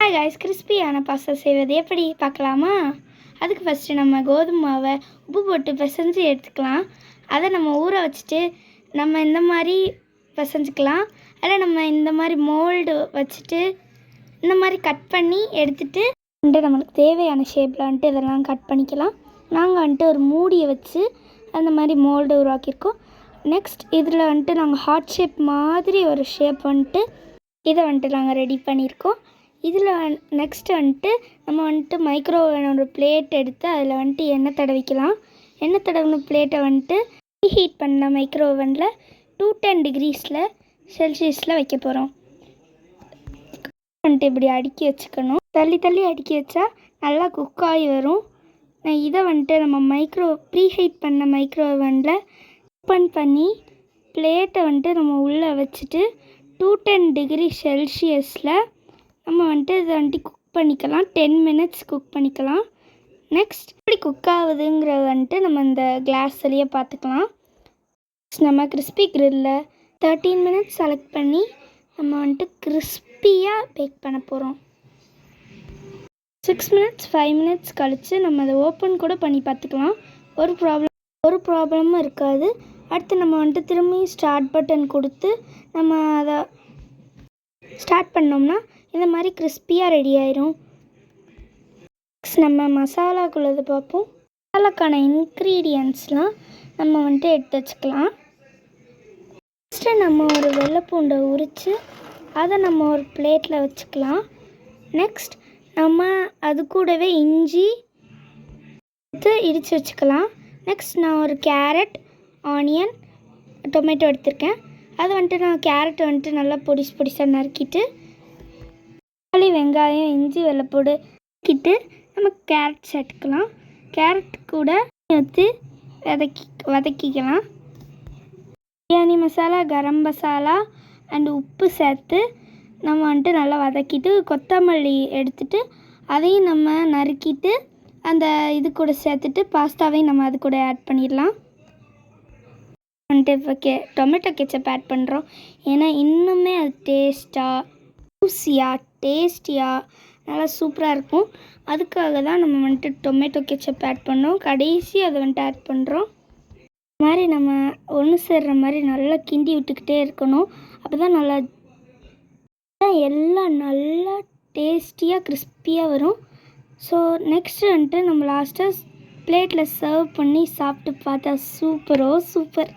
Hi guys, கிறிஸ்பியான pasta செய்வது எப்படி பார்க்கலாமா? அதுக்கு ஃபஸ்ட்டு நம்ம கோதுமை மாவை உப்பு போட்டு பிசைஞ்சு எடுத்துக்கலாம். அதை நம்ம ஊற வச்சுட்டு நம்ம இந்த மாதிரி பிசைஞ்சிக்கலாம். அதில் நம்ம இந்த மாதிரி மோல்டு வச்சுட்டு இந்த மாதிரி கட் பண்ணி எடுத்துகிட்டு நம்மளுக்கு தேவையான ஷேப்பில் இதெல்லாம் கட் பண்ணிக்கலாம். நாங்கள் ஒரு மூடியை வச்சு அந்த மாதிரி மோல்டு உருவாக்கியிருக்கோம். நெக்ஸ்ட் இதில் நாங்கள் ஹார்ட் ஷேப் மாதிரி ஒரு ஷேப் இதை நாங்கள் ரெடி பண்ணியிருக்கோம். இதில் நெக்ஸ்ட் நம்ம மைக்ரோவேவ் ஒரு பிளேட் எடுத்து அதில் எண்ணெய் தடவிக்கலாம். எண்ணெய் தடவின பிளேட்டை ஹீட் பண்ண மைக்ரோவேவனில் 210 டிகிரிஸில் செல்சியஸில் வைக்க போகிறோம். இப்படி அடுக்கி வச்சுக்கணும். தள்ளி தள்ளி அடுக்கி வச்சா நல்லா குக் ஆகி வரும். இதை நம்ம ப்ரீஹீட் பண்ண மைக்ரோவேவனில் ஓப்பன் பண்ணி பிளேட்டை நம்ம உள்ளே வச்சுட்டு 210 டிகிரி செல்சியஸில் நம்ம இதை குக் பண்ணிக்கலாம். 10 மினிட்ஸ் குக் பண்ணிக்கலாம். நெக்ஸ்ட் இப்படி குக் ஆகுதுங்கிறத நம்ம இந்த கிளாஸ்லேயே பார்த்துக்கலாம். நம்ம கிறிஸ்பி கிரில்லில் 13 மினிட்ஸ் செலக்ட் பண்ணி நம்ம கிறிஸ்பியாக பேக் பண்ண போகிறோம். 6 மினிட்ஸ் 5 மினிட்ஸ் கழித்து நம்ம அதை ஓப்பன் கூட பண்ணி பார்த்துக்கலாம். ஒரு ப்ராப்ளமும் இருக்காது. அடுத்து நம்ம திரும்பி ஸ்டார்ட் பட்டன் கொடுத்து நம்ம அதை ஸ்டார்ட் பண்ணோம்னா இந்த மாதிரி கிறிஸ்பியாக ரெடி ஆயிரும். நம்ம மசாலாக்குள்ளது பார்ப்போம். மசாலாக்கான இன்க்ரீடியன்ட்ஸ்லாம் நம்ம எடுத்து வச்சுக்கலாம். ஃபஸ்ட்டு நம்ம ஒரு வெள்ளைப்பூண்டை உரித்து அதை நம்ம ஒரு பிளேட்டில் வச்சுக்கலாம். நெக்ஸ்ட் நம்ம அது கூடவே இஞ்சி இடித்து வச்சுக்கலாம். நெக்ஸ்ட் நான் ஒரு கேரட், ஆனியன், டொமேட்டோ எடுத்திருக்கேன். அதை நான் கேரட்டை நல்லா பொடிசாக நறுக்கிட்டு வெங்காயம், இஞ்சி, வெள்ளைப்பூடு கிட்டு நம்ம கேரட் சேர்த்துக்கலாம். கேரட் கூட ஊற்றி வதக்கிக்கலாம். பிரியாணி மசாலா, கரம் மசாலா அண்ட் உப்பு சேர்த்து நம்ம நல்லா வதக்கிட்டு கொத்தமல்லி எடுத்துட்டு அதையும் நம்ம நறுக்கிட்டு அந்த இது கூட சேர்த்துட்டு பாஸ்தாவையும் நம்ம அது கூட ஆட் பண்ணிடலாம். இப்போ டொமேட்டோ கெச்சப் ஆட் பண்ணுறோம். ஏன்னா இன்னுமே அது டேஸ்டியாக நல்லா சூப்பராக இருக்கும். அதுக்காக தான் நம்ம டொமேட்டோ கெச்சப் ஆட் பண்ணோம். கடைசி அதை ஆட் பண்ணுறோம். இந்த மாதிரி நம்ம ஒன்று சேர்கிற மாதிரி நல்லா கிண்டி விட்டுக்கிட்டே இருக்கணும். அப்போ தான் எல்லாம் நல்லா டேஸ்டியாக கிறிஸ்பியாக வரும். ஸோ நெக்ஸ்ட்டு நம்ம லாஸ்ட்டாக பிளேட்டில் சர்வ் பண்ணி சாப்பிட்டு பார்த்தா சூப்பர்.